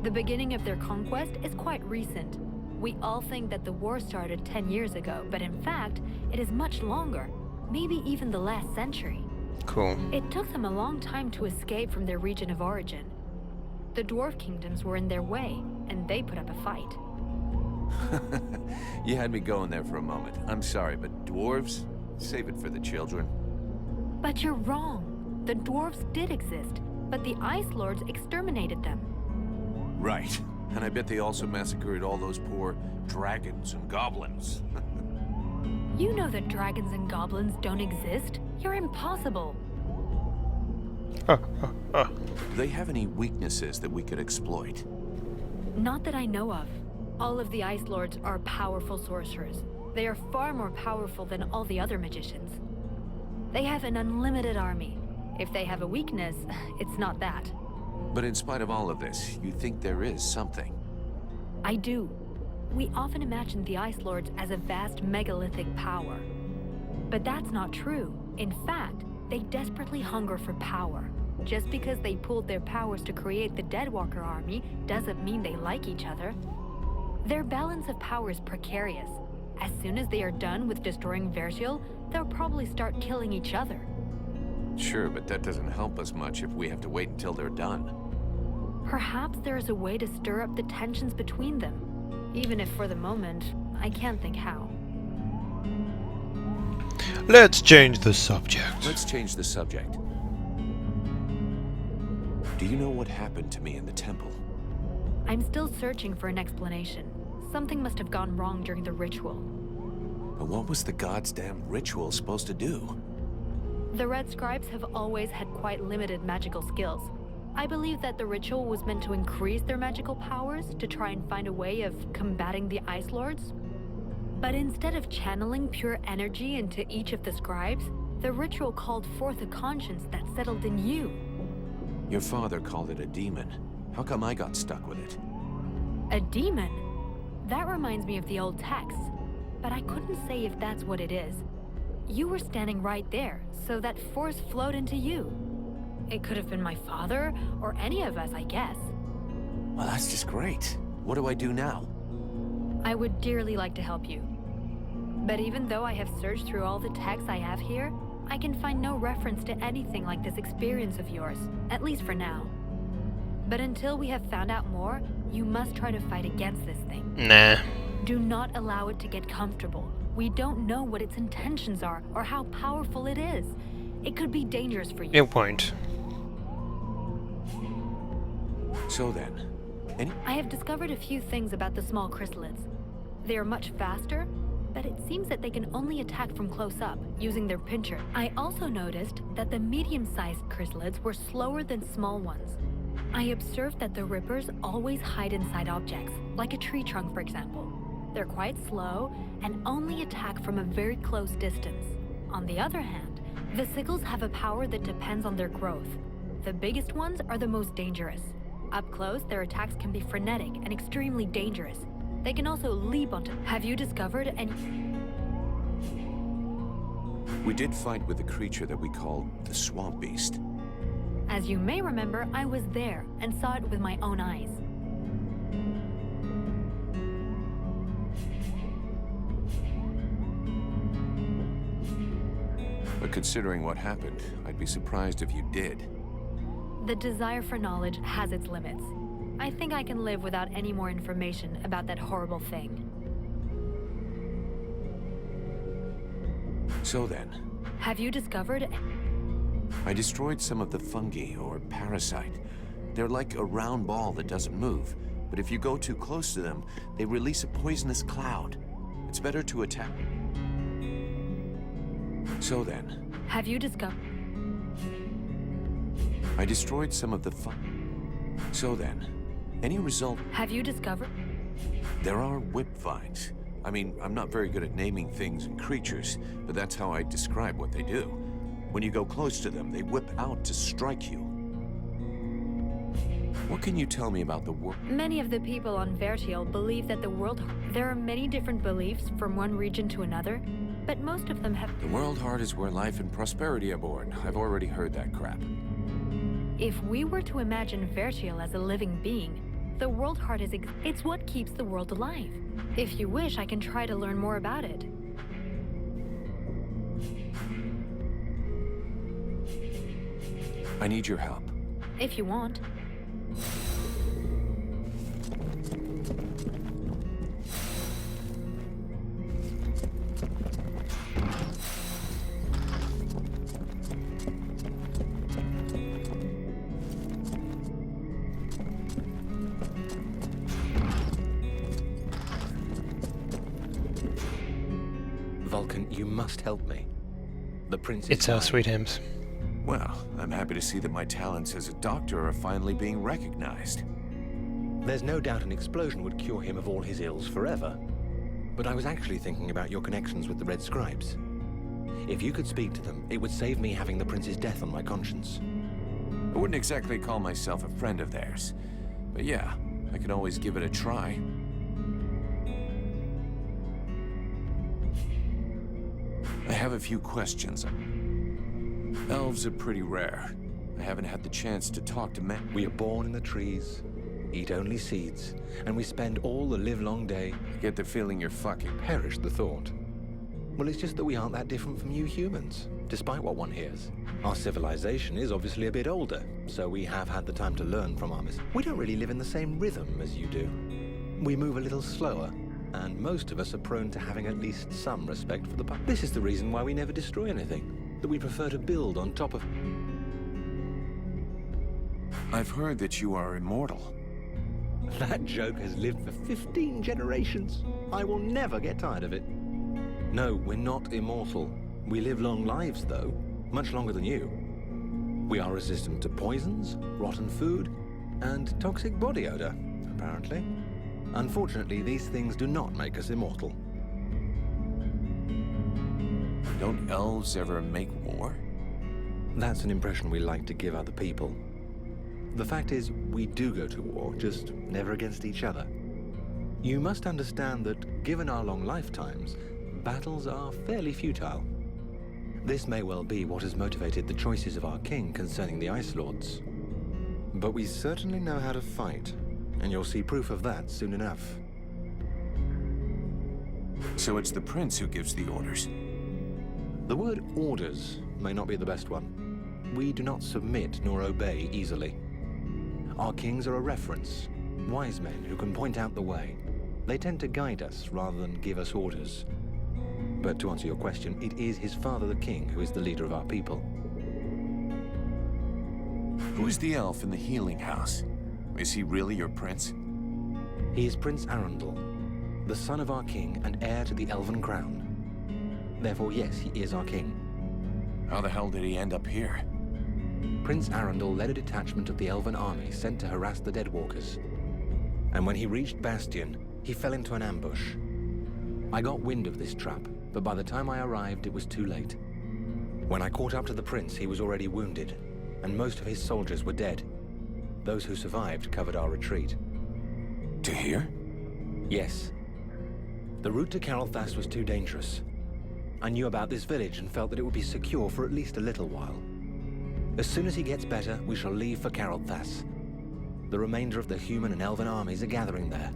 The beginning of their conquest is quite recent. We all think that the war started 10 years ago, but in fact, it is much longer, maybe even the last century. Cool. It took them a long time to escape from their region of origin. The dwarf kingdoms were in their way, and they put up a fight. You had me going there for a moment. I'm sorry, but dwarves? Save it for the children. But you're wrong. The dwarves did exist, but the Ice Lords exterminated them. Right. And I bet they also massacred all those poor dragons and goblins. You know that dragons and goblins don't exist. You're impossible. Do they have any weaknesses that we could exploit? Not that I know of. All of the Ice Lords are powerful sorcerers. They are far more powerful than all the other magicians. They have an unlimited army. If they have a weakness, it's not that. But in spite of all of this, you think there is something? I do. We often imagine the Ice Lords as a vast megalithic power. But that's not true. In fact, they desperately hunger for power. Just because they pooled their powers to create the Deadwalker army doesn't mean they like each other. Their balance of power is precarious. As soon as they are done with destroying Vertial, they'll probably start killing each other. Sure, but that doesn't help us much if we have to wait until they're done. Perhaps there is a way to stir up the tensions between them. Even if for the moment, I can't think how. Let's change the subject. Let's change the subject. Do you know what happened to me in the temple? I'm still searching for an explanation. Something must have gone wrong during the ritual. But what was the god's damn ritual supposed to do? The Red Scribes have always had quite limited magical skills. I believe that the ritual was meant to increase their magical powers to try and find a way of combating the Ice Lords. But instead of channeling pure energy into each of the scribes, the ritual called forth a conscience that settled in you. Your father called it a demon. How come I got stuck with it? A demon? That reminds me of the old texts, but I couldn't say if that's what it is. You were standing right there, so that force flowed into you. It could have been my father, or any of us, I guess. Well, that's just great. What do I do now? I would dearly like to help you. But even though I have searched through all the texts I have here, I can find no reference to anything like this experience of yours, at least for now. But until we have found out more, you must try to fight against this thing. Nah. Do not allow it to get comfortable. We don't know what its intentions are or how powerful it is. It could be dangerous for you. Good point. So then, I have discovered a few things about the small chrysalids. They are much faster, but it seems that they can only attack from close up, using their pincher. I also noticed that the medium-sized chrysalids were slower than small ones. I observed that the rippers always hide inside objects, like a tree trunk for example. They're quite slow and only attack from a very close distance. On the other hand, the sickles have a power that depends on their growth. The biggest ones are the most dangerous. Up close, their attacks can be frenetic and extremely dangerous. They can also leap onto... Have you discovered any... we did fight with a creature that we called the Swamp Beast. As you may remember, I was there and saw it with my own eyes. But considering what happened, I'd be surprised if you did. The desire for knowledge has its limits. I think I can live without any more information about that horrible thing. So then, Have you discovered... I destroyed some of the fungi, or parasite. They're like a round ball that doesn't move, but if you go too close to them, they release a poisonous cloud. It's better to attack. So then, Have you discovered... I destroyed some of the So then, any result... Have you discovered... There are whip vines. I mean, I'm not very good at naming things and creatures, but that's how I describe what they do. When you go close to them, they whip out to strike you. What can you tell me about the world? Many of the people on Vertial believe that the world... There are many different beliefs from one region to another, but most of them have... The World Heart is where life and prosperity are born. I've already heard that crap. If we were to imagine Vertial as a living being, The world heart is it's what keeps the world alive. If you wish, I can try to learn more about it. I need your help. If you want. Vulcan, you must help me. The prince is It's our mine. sweet hymns. Well, I'm happy to see that my talents as a doctor are finally being recognized. There's no doubt an explosion would cure him of all his ills forever. But I was actually thinking about your connections with the Red Scribes. If you could speak to them, it would save me having the prince's death on my conscience. I wouldn't exactly call myself a friend of theirs. But yeah, I can always give it a try. I have a few questions. Elves are pretty rare. I haven't had the chance to talk to men. We are born in the trees, eat only seeds, and we spend all the livelong day. I get the feeling you're fucking. Perish the thought. Well, it's just that we aren't that different from you humans, despite what one hears. Our civilization is obviously a bit older, so we have had the time to learn from our mistakes. We don't really live in the same rhythm as you do. We move a little slower, and most of us are prone to having at least some respect for the past. This is the reason why we never destroy anything, that we prefer to build on top of. I've heard that you are immortal. That joke has lived for 15 generations. I will never get tired of it. No, we're not immortal. We live long lives, though, much longer than you. We are resistant to poisons, rotten food, and toxic body odor, apparently. Unfortunately, these things do not make us immortal. Don't elves ever make war? That's an impression we like to give other people. The fact is, we do go to war, just never against each other. You must understand that, given our long lifetimes, battles are fairly futile. This may well be what has motivated the choices of our king concerning the Ice Lords. But we certainly know how to fight, and you'll see proof of that soon enough. So it's the prince who gives the orders. The word orders may not be the best one. We do not submit nor obey easily. Our kings are a reference, wise men who can point out the way. They tend to guide us rather than give us orders. But to answer your question, it is his father, the king, who is the leader of our people. Who is the elf in the healing house? Is he really your prince? He is Prince Arundel, the son of our king and heir to the elven crown. Therefore, yes, he is our king. How the hell did he end up here? Prince Arundel led a detachment of the elven army sent to harass the Deadwalkers. And when he reached Bastion, he fell into an ambush. I got wind of this trap, but by the time I arrived, it was too late. When I caught up to the prince, he was already wounded, and most of his soldiers were dead. Those who survived covered our retreat. To here? Yes. The route to Carolthas was too dangerous. I knew about this village and felt that it would be secure for at least a little while. As soon as he gets better, we shall leave for Carolthas. The remainder of the human and elven armies are gathering there.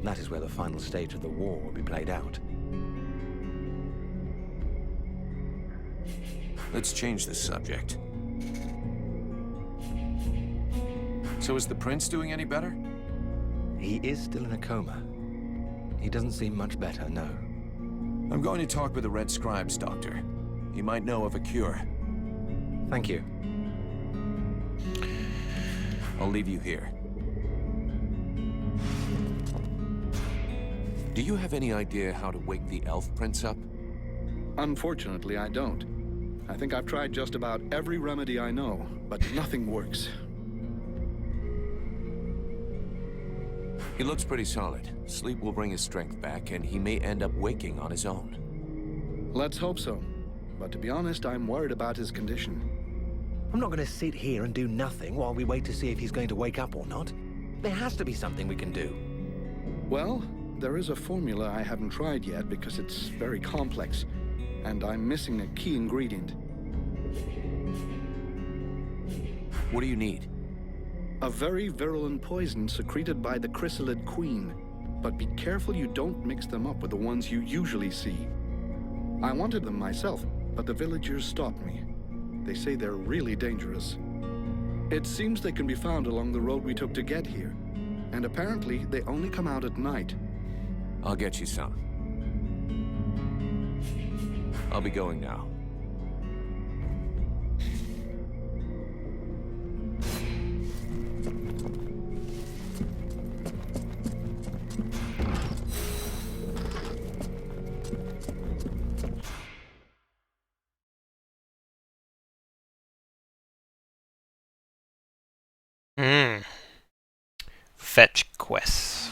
That is where the final stage of the war will be played out. Let's change the subject. So is the prince doing any better? He is still in a coma. He doesn't seem much better, no. I'm going to talk with the Red Scribes, Doctor. He might know of a cure. Thank you. I'll leave you here. Do you have any idea how to wake the elf prince up? Unfortunately, I don't. I think I've tried just about every remedy I know, but nothing works. He looks pretty solid. Sleep will bring his strength back, and he may end up waking on his own. Let's hope so. But to be honest, I'm worried about his condition. I'm not going to sit here and do nothing while we wait to see if he's going to wake up or not. There has to be something we can do. Well, there is a formula I haven't tried yet because it's very complex, and I'm missing a key ingredient. What do you need? A very virulent poison secreted by the chrysalid queen. But be careful you don't mix them up with the ones you usually see. I wanted them myself, but the villagers stopped me. They say they're really dangerous. It seems they can be found along the road we took to get here. And apparently, they only come out at night. I'll get you some. I'll be going now. Fetch quests.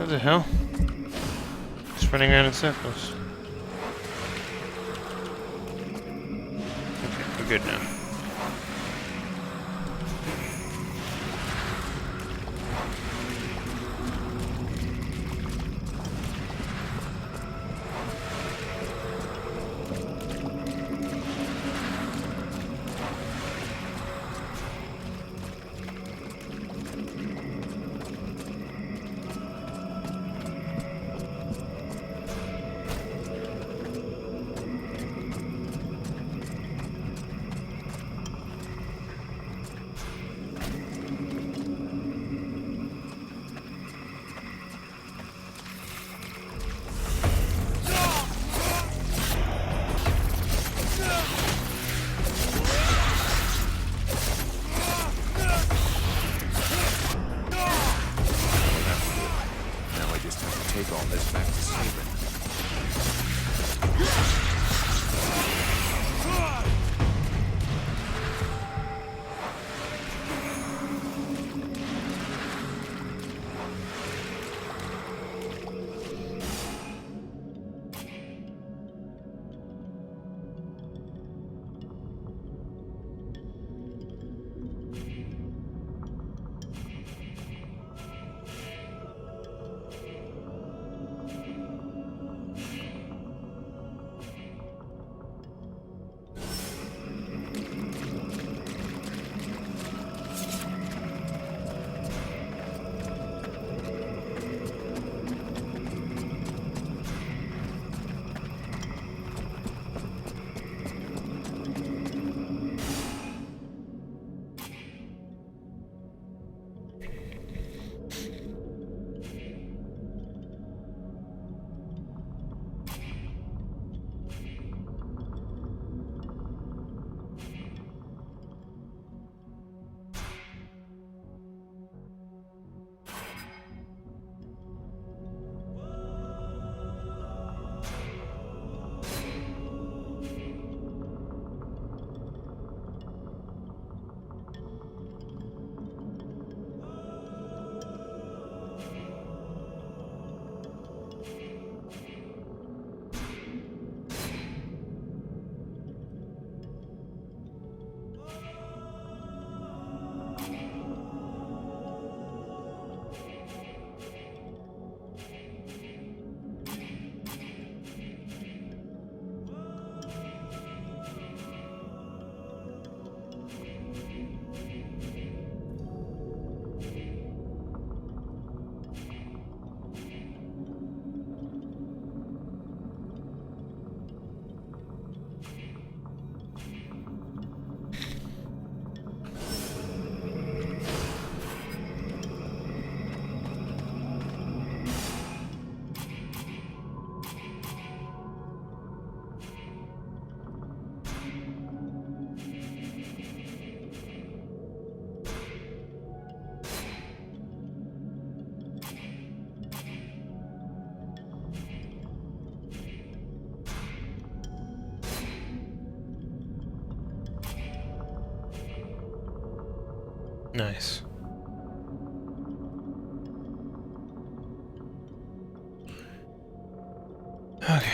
What the hell? It's running around in circles. Okay, we're good now. Nice. Okay.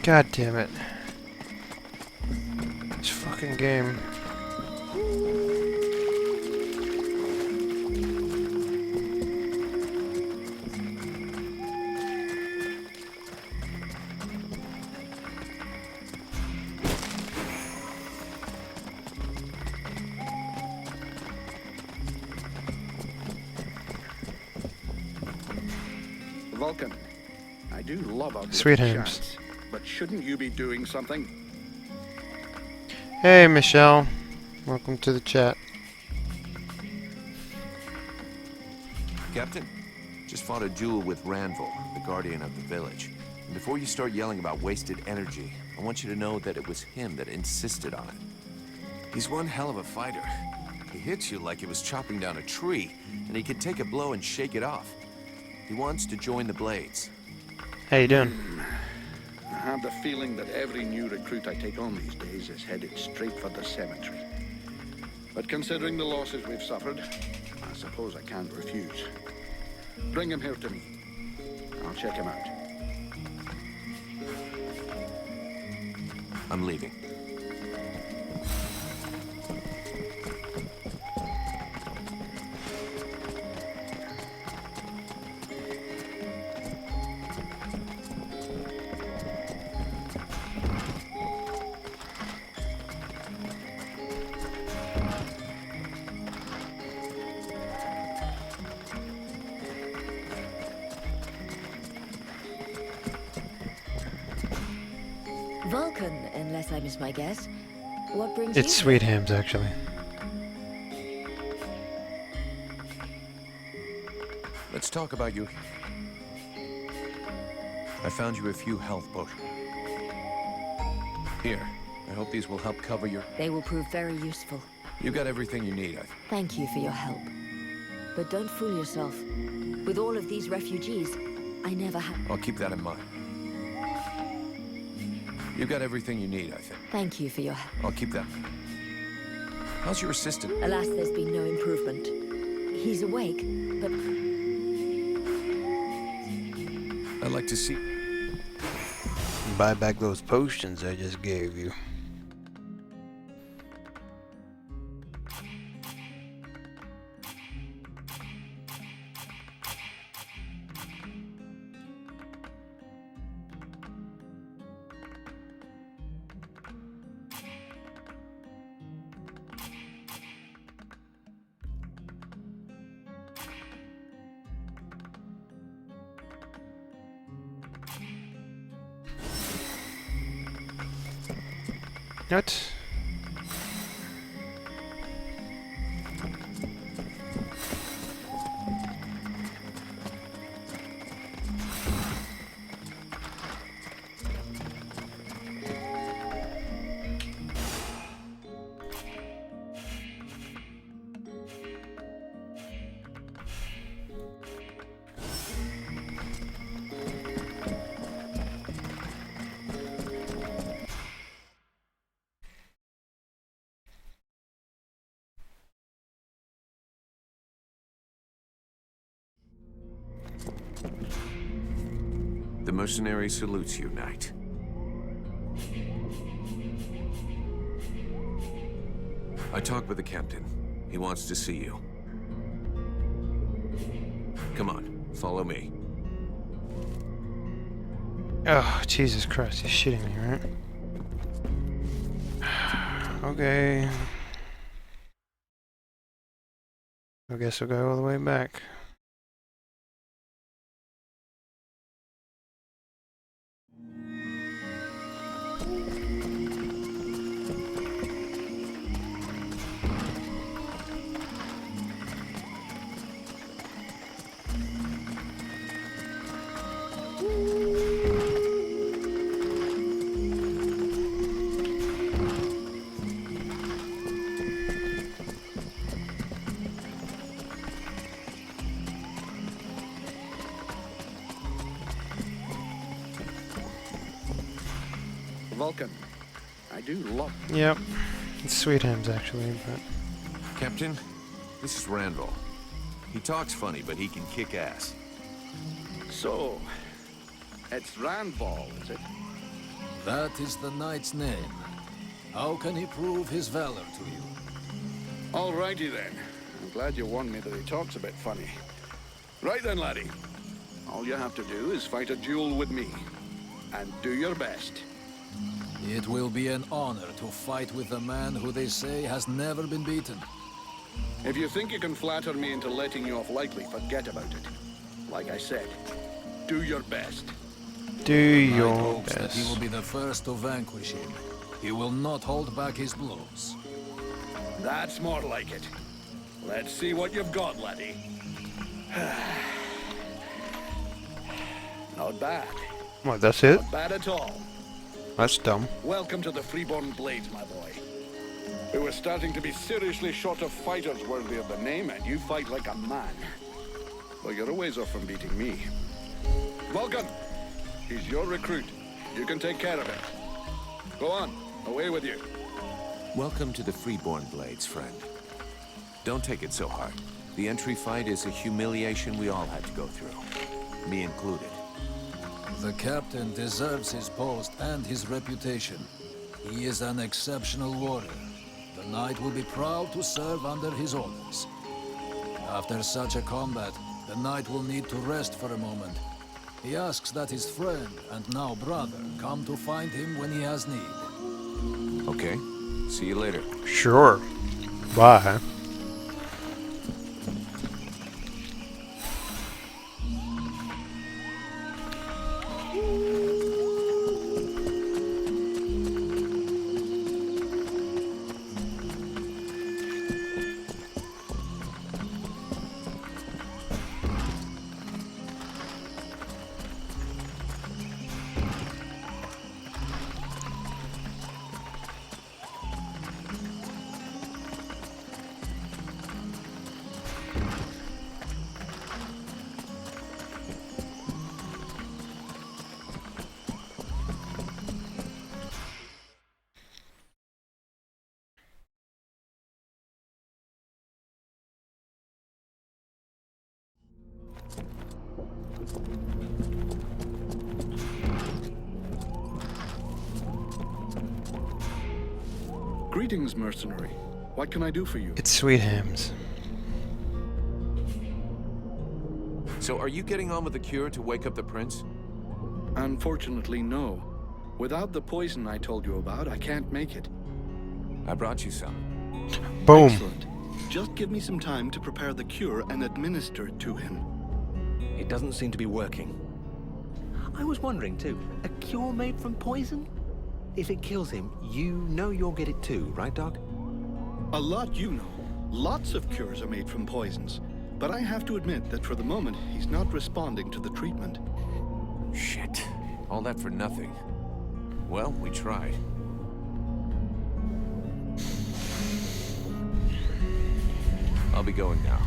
God damn it. This fucking game. Vulcan, I do love our Sweet little hams. chats, but shouldn't you be doing something? Hey, Michelle. Welcome to the chat. Captain, just fought a duel with Ranvil, the guardian of the village. And before you start yelling about wasted energy, I want you to know that it was him that insisted on it. He's one hell of a fighter. He hits you like he was chopping down a tree, and he can take a blow and shake it off. He wants to join the Blades. How you doing? I have the feeling that every new recruit I take on these days is headed straight for the cemetery. But considering the losses we've suffered, I suppose I can't refuse. Bring him here to me. I'll check him out. I'm leaving. Vulcan, unless I miss my guess. What brings It's you? Sweet Hams, actually. Let's talk about you. I found you a few health potions. Here, I hope these will help cover your... They will prove very useful. You got everything you need, I think. Thank you for your help. But don't fool yourself. With all of these refugees, I never had... I'll keep that in mind. You got everything you need, I think. Thank you for your help. I'll keep that. How's your assistant? Alas, there's been no improvement. He's awake, but... I'd like to see... Buy back those potions I just gave you. What? The mercenary salutes you, knight. I talked with the captain. He wants to see you. Come on, follow me. Oh, Jesus Christ, you're shitting me, right? Okay. I guess we'll go all the way back. Vulcan, I do love... Yep. It's Sweet Hams, actually, but... Captain, this is Randall. He talks funny, but he can kick ass. So, it's Randall, is it? That is the knight's name. How can he prove his valor to you? Alrighty then. I'm glad you warned me that he talks a bit funny. Right then, laddie. All you have to do is fight a duel with me. And do your best. It will be an honor to fight with a man who they say has never been beaten. If you think you can flatter me into letting you off lightly, forget about it. Like I said, do your best. Do I your hope that he will best. be the first to vanquish him. He will not hold back his blows. That's more like it. Let's see what you've got, laddie. Not bad. What, that's it? Not bad at all. That's dumb. Welcome to the Freeborn Blades, my boy. We were starting to be seriously short of fighters worthy of the name, and you fight like a man. Well, you're a ways off from beating me. Vulcan, he's your recruit. You can take care of it. Go on, away with you. Welcome to the Freeborn Blades, friend. Don't take it so hard. The entry fight is a humiliation we all had to go through. Me included. The captain deserves his post and his reputation. He is an exceptional warrior. The knight will be proud to serve under his orders. After such a combat, the knight will need to rest for a moment. He asks that his friend, and now brother, come to find him when he has need. Okay, see you later. Sure. Bye. Greetings, mercenary. What can I do for you? It's Sweet Hams. So are you getting on with the cure to wake up the prince? Unfortunately, no. Without the poison I told you about, I can't make it. I brought you some. Boom. Excellent. Just give me some time to prepare the cure and administer it to him. It doesn't seem to be working. I was wondering too, a cure made from poison? If it kills him, you know you'll get it too, right, Doc? A lot you know. Lots of cures are made from poisons. But I have to admit that for the moment, he's not responding to the treatment. Shit. All that for nothing. Well, we tried. I'll be going now.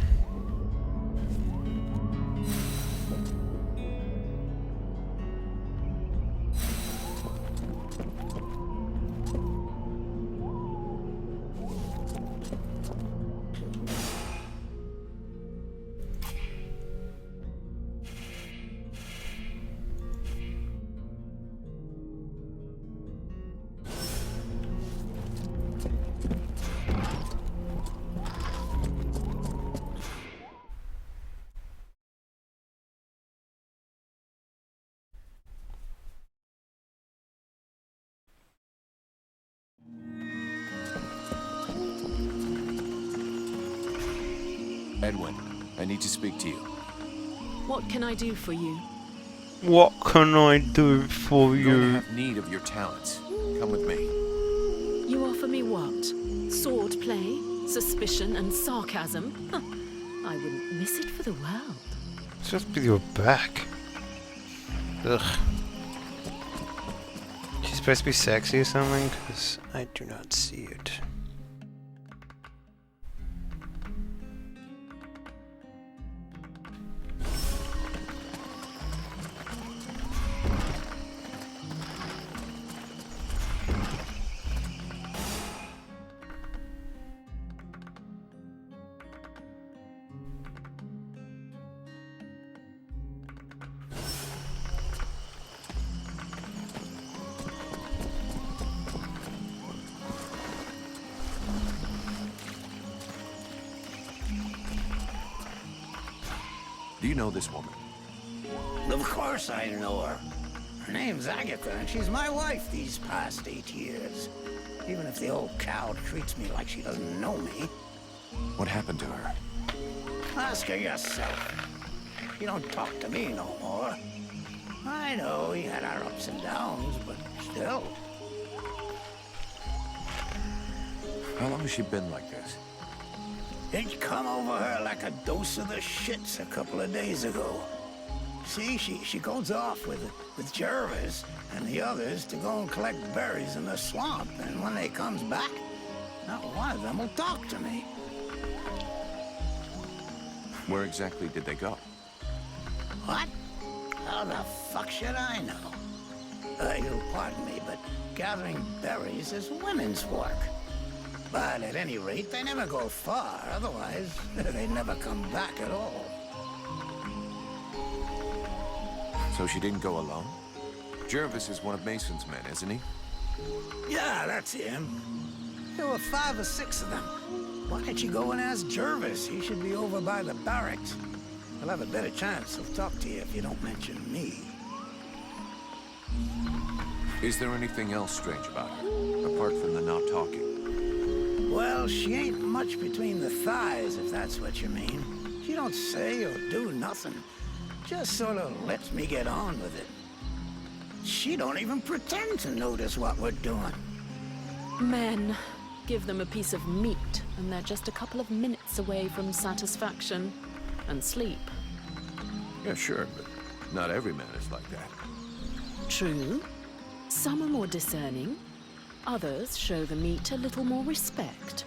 Edwin, I need to speak to you. What can I do for you? What can I do for We're going to you? have need of your talents. Come with me. You offer me what? Sword play, suspicion, and sarcasm? Huh. I wouldn't miss it for the world. It's just with your back. Ugh. She's supposed to be sexy or something? Because I do not see it. Do you know this woman? Of course I know her. Her name's Agatha, and she's my wife these past 8 years. Even if the old cow treats me like she doesn't know me. What happened to her? Ask her yourself. You don't talk to me no more. I know he had our ups and downs, but still. How long has she been like this? It come over her like a dose of the shits a couple of days ago. See, she goes off with Jervis and the others to go and collect berries in the swamp, and when they comes back, not one of them will talk to me. Where exactly did they go? What? How the fuck should I know? You'll pardon me, but gathering berries is women's work. But at any rate, they never go far, otherwise they never come back at all. So she didn't go alone? Jervis is one of Mason's men, isn't he? Yeah, that's him. There were 5 or 6 of them. Why don't you go and ask Jervis? He should be over by the barracks. He'll have a better chance of talk to you if you don't mention me. Is there anything else strange about her, apart from the not talking? Well, she ain't much between the thighs, if that's what you mean. She don't say or do nothing. Just sort of lets me get on with it. She don't even pretend to notice what we're doing. Men, give them a piece of meat, and they're just a couple of minutes away from satisfaction and sleep. Yeah, sure, but not every man is like that. True. Some are more discerning. Others show the meat a little more respect.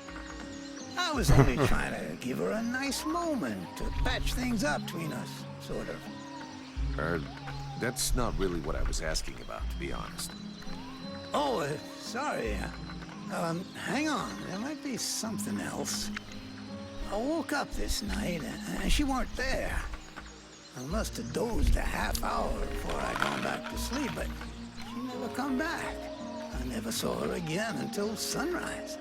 I was only trying to give her a nice moment to patch things up between us, sort of. That's not really what I was asking about, to be honest. Oh, sorry. Hang on. There might be something else. I woke up this night, and she weren't there. I must have dozed a half hour before I gone back to sleep, but she never come back. I never saw her again until sunrise.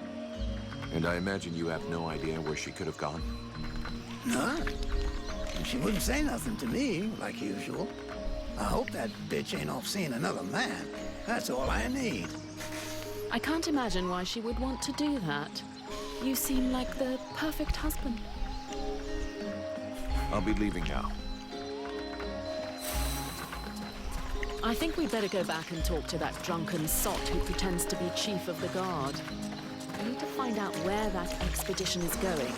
And I imagine you have no idea where she could have gone? None. And she wouldn't say nothing to me, like usual. I hope that bitch ain't off seeing another man. That's all I need. I can't imagine why she would want to do that. You seem like the perfect husband. I'll be leaving now. I think we'd better go back and talk to that drunken sot who pretends to be chief of the guard. We need to find out where that expedition is going.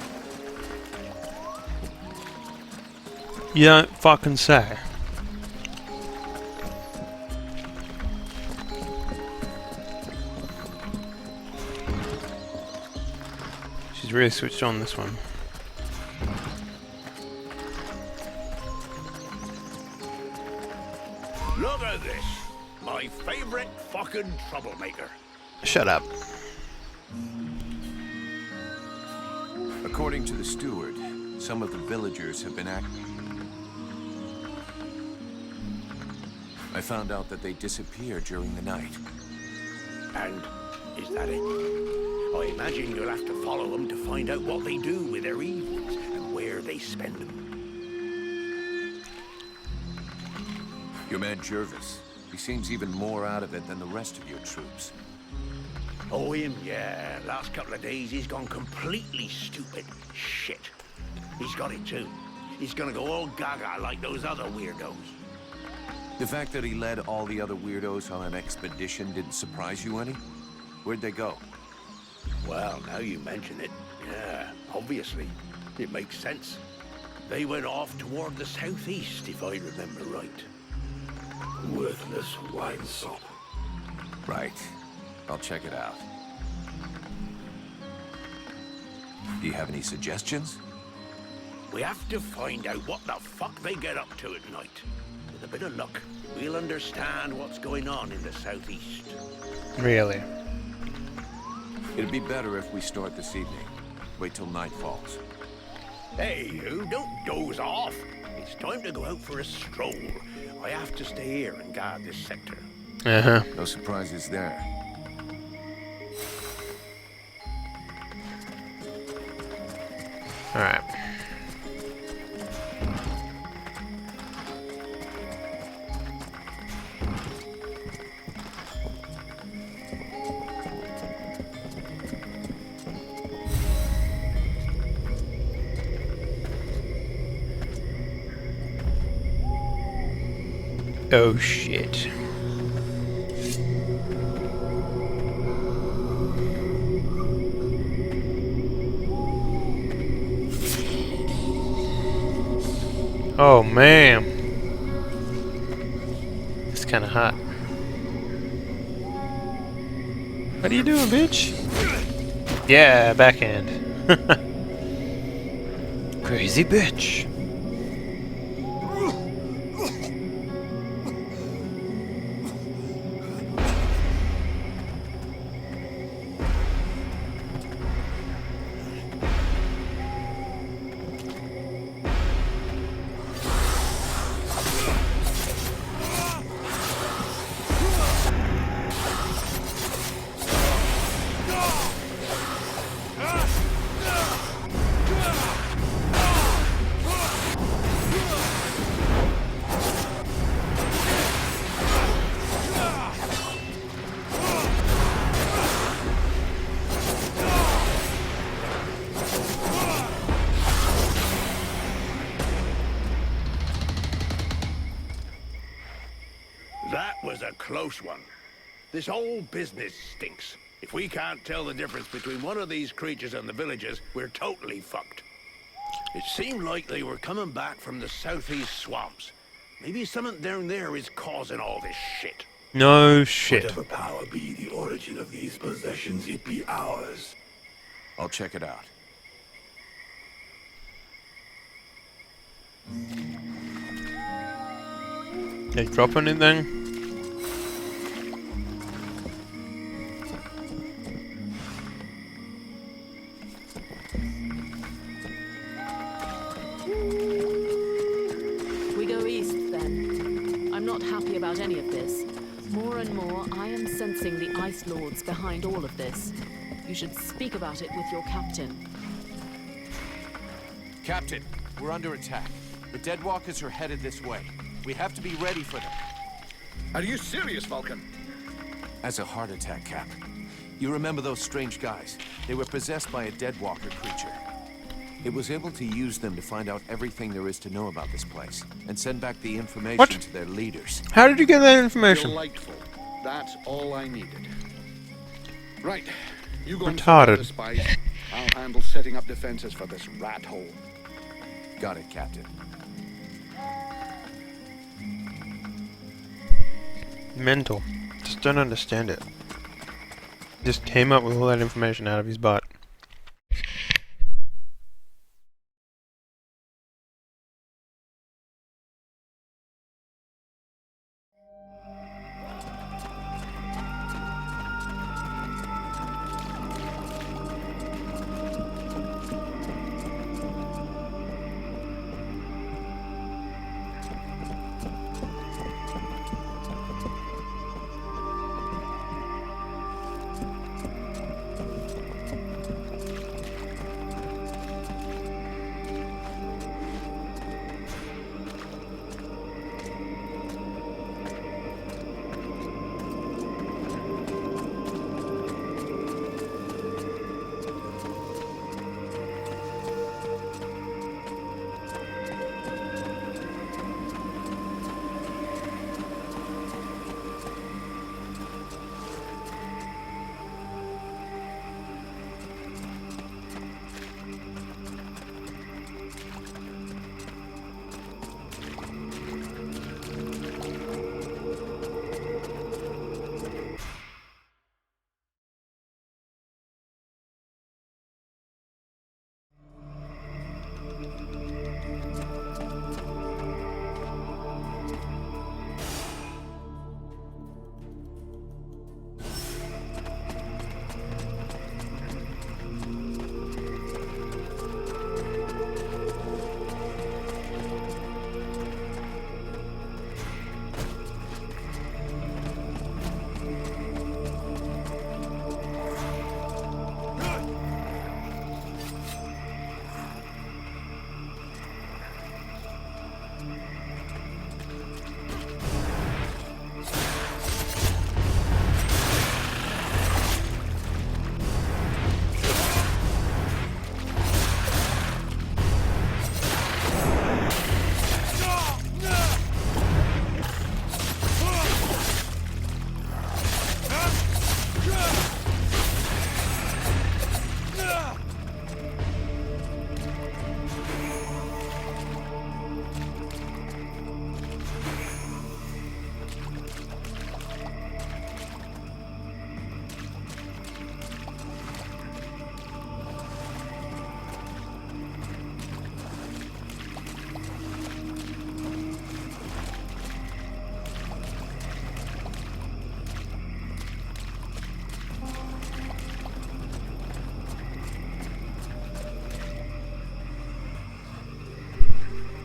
You don't fucking say. She's really switched on this one. Look at this. My favorite fucking troublemaker. Shut up. According to the steward, some of the villagers have been acting. I found out that they disappeared during the night. And is that it? I imagine you'll have to follow them to find out what they do with their evenings and where they spend them. Your man Jervis, he seems even more out of it than the rest of your troops. Oh, him? Yeah. Last couple of days, he's gone completely stupid. Shit. He's got it too. He's gonna go all gaga like those other weirdos. The fact that he led all the other weirdos on an expedition didn't surprise you any? Where'd they go? Well, now you mention it, yeah, obviously. It makes sense. They went off toward the southeast, if I remember right. Worthless wine sop. Right. I'll check it out. Do you have any suggestions? We have to find out what the fuck they get up to at night. With a bit of luck, we'll understand what's going on in the southeast. Really? It'd be better if we start this evening. Wait till night falls. Hey, you, don't doze off. It's time to go out for a stroll. I have to stay here and guard this sector. Uh-huh. No surprises there. Alright. Oh shit. Oh man. It's kinda hot. What are you doing, bitch? Yeah, backhand. Crazy bitch. That was a close one. This whole business stinks. If we can't tell the difference between one of these creatures and the villagers, we're totally fucked. It seemed like they were coming back from the southeast swamps. Maybe something down there is causing all this shit. No shit. Whatever power be the origin of these possessions, it be ours. I'll check it out. They drop anything? We go east, then. I'm not happy about any of this. More and more, I am sensing the Ice Lords behind all of this. You should speak about it with your captain. Captain, we're under attack. The Deadwalkers are headed this way. We have to be ready for them. Are you serious, Vulcan? As a heart attack, Cap. You remember those strange guys? They were possessed by a Deadwalker creature. It was able to use them to find out everything there is to know about this place, and send back the information What? to their leaders. How did you get that information? Delightful. That's all I needed. Right. You go and Retarded. sort out the spies. I'll handle setting up defenses for this rat hole. Got it, Captain. Mental. Just don't understand it. Just came up with all that information out of his butt.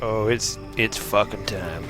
Oh, it's fucking time.